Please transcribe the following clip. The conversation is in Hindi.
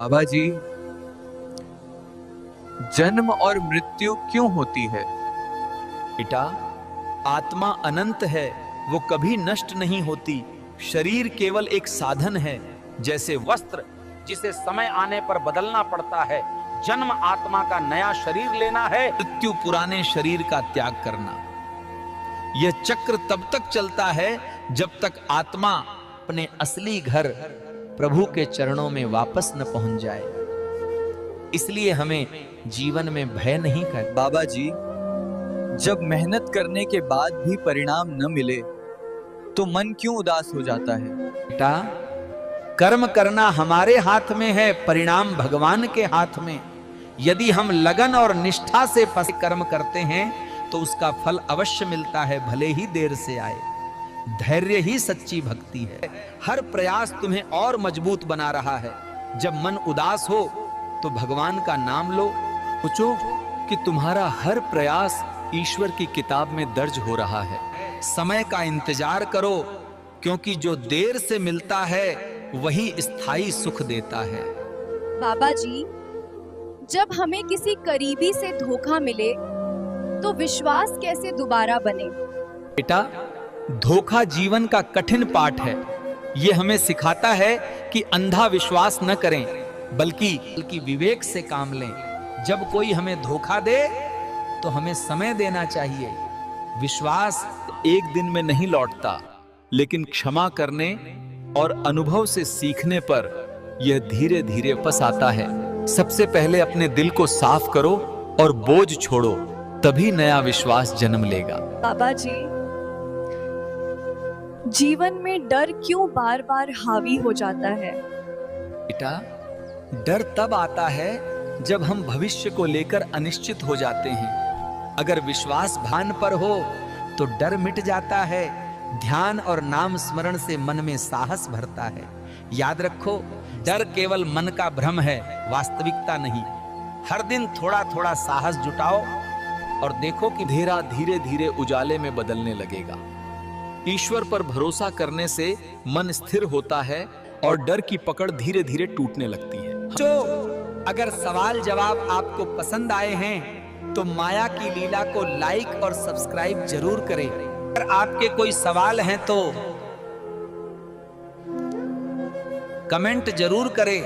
बाबा जी, जन्म और मृत्यु क्यों होती है? बेटा, आत्मा अनंत है, वो कभी नष्ट नहीं होती। शरीर केवल एक साधन है, जैसे वस्त्र जिसे समय आने पर बदलना पड़ता है। जन्म आत्मा का नया शरीर लेना है, मृत्यु पुराने शरीर का त्याग करना। यह चक्र तब तक चलता है जब तक आत्मा अपने असली घर प्रभु के चरणों में वापस न पहुंच जाए। इसलिए हमें जीवन में भय नहीं कर। बाबा जी, जब मेहनत करने के बाद भी परिणाम न मिले तो मन क्यों उदास हो जाता है? बेटा, कर्म करना हमारे हाथ में है, परिणाम भगवान के हाथ में। यदि हम लगन और निष्ठा से कर्म करते हैं तो उसका फल अवश्य मिलता है, भले ही देर से आए। धैर्य ही सच्ची भक्ति है। हर प्रयास तुम्हें और मजबूत बना रहा है। जब मन उदास हो तो भगवान का नाम लो। सोचो कि तुम्हारा हर प्रयास ईश्वर की किताब में दर्ज हो रहा है। समय का इंतजार करो, क्योंकि जो देर से मिलता है वही स्थायी सुख देता है। बाबा जी, जब हमें किसी करीबी से धोखा मिले तो विश्वास कैसे दोबारा बने? बेटा, धोखा जीवन का कठिन पाठ है। यह हमें सिखाता है कि अंधा विश्वास न करें, बल्कि विवेक से काम लें। जब कोई हमें धोखा दे तो हमें समय देना चाहिए। विश्वास एक दिन में नहीं लौटता, लेकिन क्षमा करने और अनुभव से सीखने पर यह धीरे धीरे वापस आता है। सबसे पहले अपने दिल को साफ करो और बोझ छोड़ो, तभी नया विश्वास जन्म लेगा। बाबा जी, जीवन में डर क्यों बार बार हावी हो जाता है? बेटा, डर तब आता है जब हम भविष्य को लेकर अनिश्चित हो जाते हैं। अगर विश्वास भान पर हो तो डर मिट जाता है। ध्यान और नाम स्मरण से मन में साहस भरता है। याद रखो, डर केवल मन का भ्रम है, वास्तविकता नहीं। हर दिन थोड़ा थोड़ा साहस जुटाओ और देखो कि अंधेरा धीरे धीरे उजाले में बदलने लगेगा। ईश्वर पर भरोसा करने से मन स्थिर होता है और डर की पकड़ धीरे धीरे टूटने लगती है। तो अगर सवाल जवाब आपको पसंद आए हैं तो माया की लीला को लाइक और सब्सक्राइब जरूर करें। अगर आपके कोई सवाल हैं तो कमेंट जरूर करें।